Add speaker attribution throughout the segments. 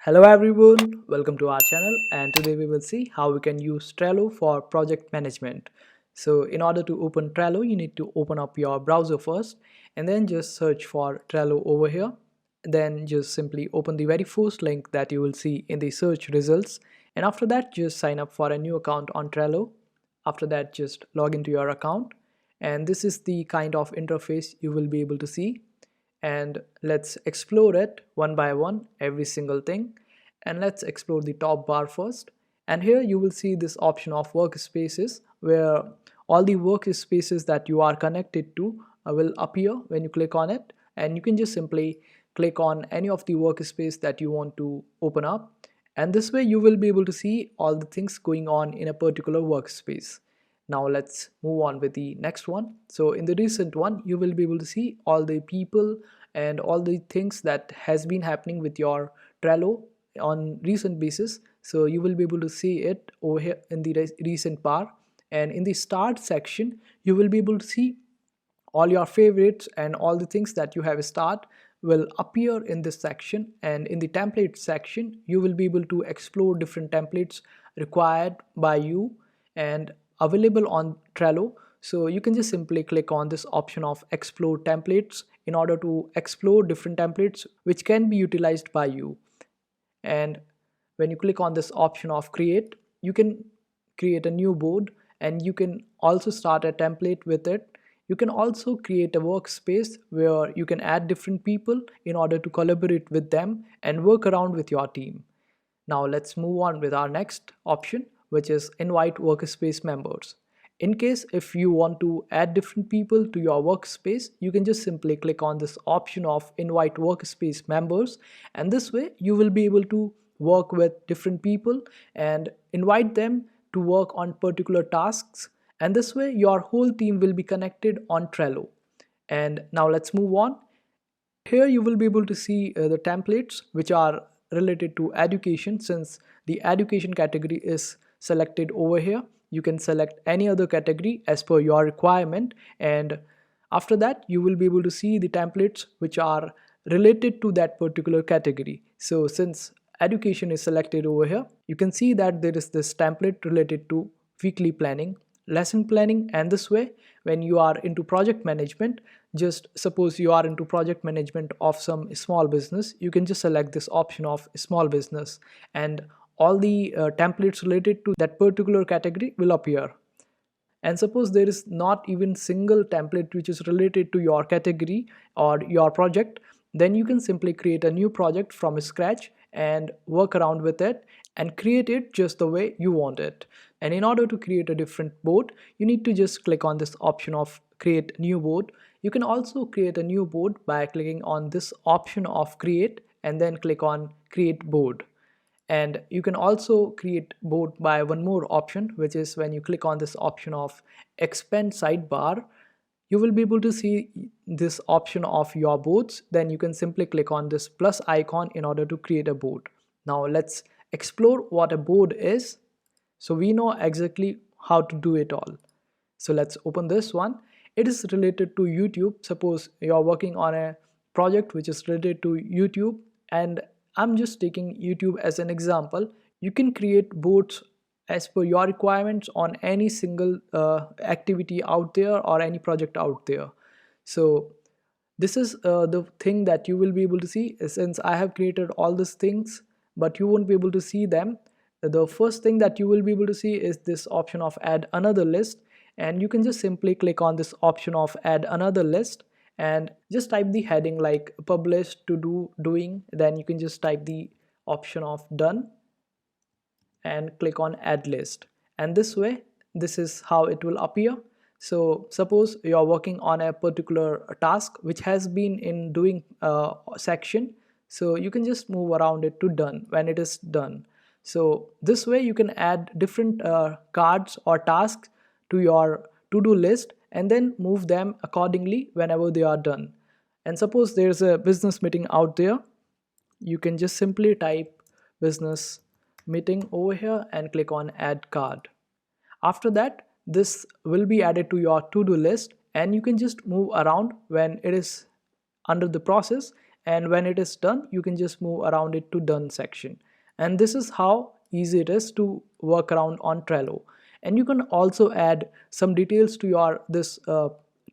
Speaker 1: Hello everyone, welcome to our channel, and today we will see how we can use Trello for project management. So in order to open Trello, you need to open up your browser first and then just search for Trello over here. Then just simply open the very first link that you will see in the search results, and after that just sign up for a new account on Trello. After that just log into your account, and this is the kind of interface you will be able to see. And let's explore it one by one, every single thing. And let's explore the top bar first. And here you will see this option of workspaces, where all the workspaces that you are connected to will appear when you click on it. And you can just simply click on any of the workspace that you want to open up, and this way you will be able to see all the things going on in a particular workspace. Now let's move on with the next one. So in the recent one, you will be able to see all the people and all the things that has been happening with your Trello on recent basis. So you will be able to see it over here in the recent bar, and in the start section you will be able to see all your favorites, and all the things that you have start will appear in this section. And in the template section you will be able to explore different templates required by you and available on Trello. So you can just simply click on this option of explore templates in order to explore different templates which can be utilized by you. And when you click on this option of create, you can create a new board, and you can also start a template with it. You can also create a workspace where you can add different people in order to collaborate with them and work around with your team. Now let's move on with our next option, which is invite workspace members. In case if you want to add different people to your workspace, you can just simply click on this option of invite workspace members, and this way you will be able to work with different people and invite them to work on particular tasks, and this way your whole team will be connected on Trello. And now let's move on. Here you will be able to see the templates which are related to education. Since the education category is selected over here, you can select any other category as per your requirement, and after that you will be able to see the templates which are related to that particular category. So since education is selected over here, you can see that there is this template related to weekly planning, lesson planning, and this way when you are into project management, just suppose you are into project management of some small business, you can just select this option of small business, and all the templates related to that particular category will appear. And suppose there is not even single template which is related to your category or your project, then you can simply create a new project from scratch and work around with it and create it just the way you want it. And in order to create a different board, you need to just click on this option of create new board. You can also create a new board by clicking on this option of create and then click on create board. And you can also create board by one more option, which is when you click on this option of expand sidebar, you will be able to see this option of your boards. Then you can simply click on this plus icon in order to create a board. Now let's explore what a board is, so we know exactly how to do it all. So let's open this one. It is related to YouTube. Suppose you are working on a project which is related to YouTube, and I'm just taking YouTube as an example. You can create boards as per your requirements on any single activity out there or any project out there. So this is the thing that you will be able to see. Since I have created all these things but you won't be able to see them, the first thing that you will be able to see is this option of add another list, and you can just simply click on this option of add another list and just type the heading like published to do doing. Then you can just type the option of done and click on add list, and this way this is how it will appear. So suppose you are working on a particular task which has been in doing section, so you can just move around it to done when it is done. So this way you can add different cards or tasks to your to-do list and then move them accordingly whenever they are done. And suppose there's a business meeting out there, you can just simply type business meeting over here and click on add card. After that, this will be added to your to-do list, and you can just move around when it is under the process, and when it is done you can just move around it to done section. And this is how easy it is to work around on Trello. And you can also add some details to your this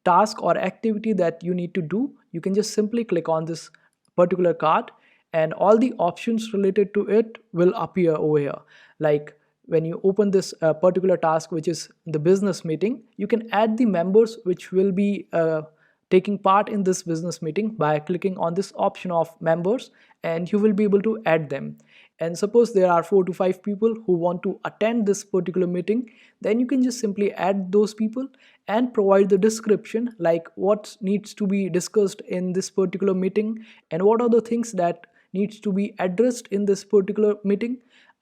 Speaker 1: task or activity that you need to do. You can just simply click on this particular card and all the options related to it will appear over here. Like when you open this particular task, which is the business meeting, you can add the members which will be taking part in this business meeting by clicking on this option of members, and you will be able to add them. And suppose there are 4 to 5 people who want to attend this particular meeting, then you can just simply add those people and provide the description like what needs to be discussed in this particular meeting and what are the things that needs to be addressed in this particular meeting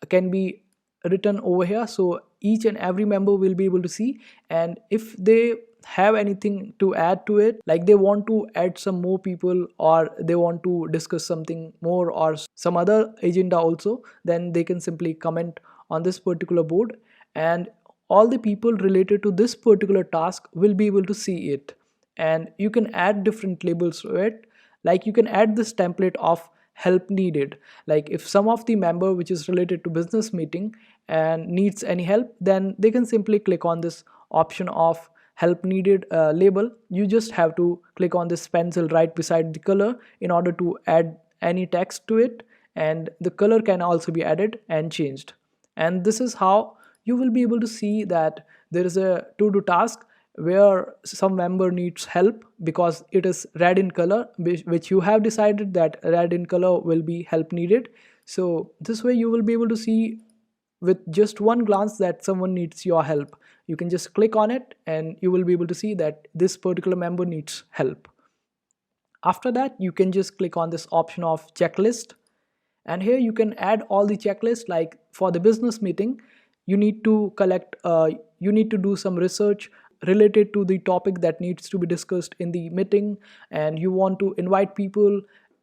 Speaker 1: can be written over here, so each and every member will be able to see. And if they have anything to add to it, like they want to add some more people or they want to discuss something more or some other agenda also, then they can simply comment on this particular board and all the people related to this particular task will be able to see it. And you can add different labels to it, like you can add this template of help needed. Like if some of the member which is related to business meeting and needs any help, then they can simply click on this option of help needed label. You just have to click on this pencil right beside the color in order to add any text to it, and the color can also be added and changed. And this is how you will be able to see that there is a to do task where some member needs help because it is red in color, which you have decided that red in color will be help needed. So this way you will be able to see with just one glance that someone needs your help. You can just click on it and you will be able to see that this particular member needs help. After that, you can just click on this option of checklist, and here you can add all the checklists. Like for the business meeting, you need to collect you need to do some research related to the topic that needs to be discussed in the meeting, and you want to invite people.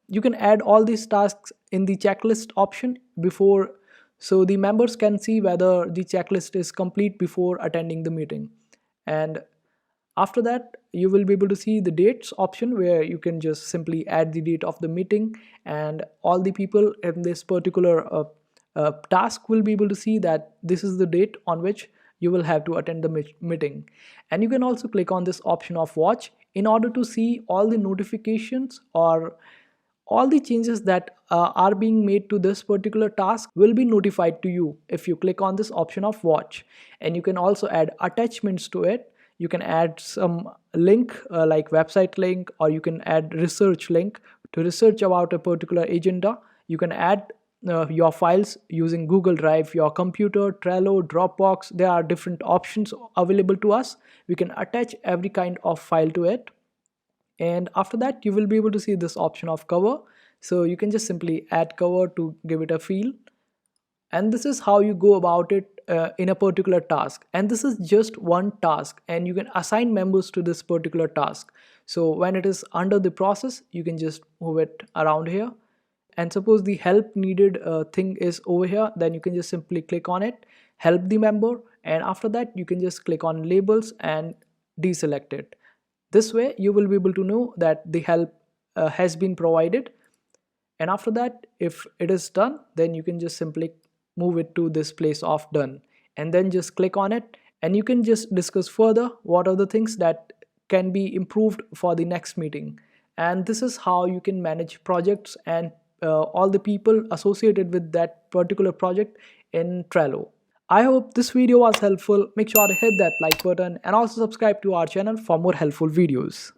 Speaker 1: You can add all these tasks in the checklist option before, so the members can see whether the checklist is complete before attending the meeting. And after that, you will be able to see the dates option where you can just simply add the date of the meeting, and all the people in this particular task will be able to see that this is the date on which you will have to attend the meeting. And you can also click on this option of watch in order to see all the notifications or all the changes that are being made to this particular task will be notified to you if you click on this option of watch. And you can also add attachments to it. You can add some link like website link, or you can add research link to research about a particular agenda. You can add your files using Google Drive, your computer, Trello, Dropbox. There are different options available to us. We can attach every kind of file to it. And after that, you will be able to see this option of cover. So you can just simply add cover to give it a feel. And this is how you go about it in a particular task. And this is just one task, and you can assign members to this particular task. So when it is under the process, you can just move it around here. And suppose the help needed thing is over here, then you can just simply click on it, help the member, and after that you can just click on labels and deselect it. This way you will be able to know that the help has been provided. And after that, if it is done, then you can just simply move it to this place of done, and then just click on it, and you can just discuss further what are the things that can be improved for the next meeting. And this is how you can manage projects and all the people associated with that particular project in Trello. I hope this video was helpful. Make sure to hit that like button and also subscribe to our channel for more helpful videos.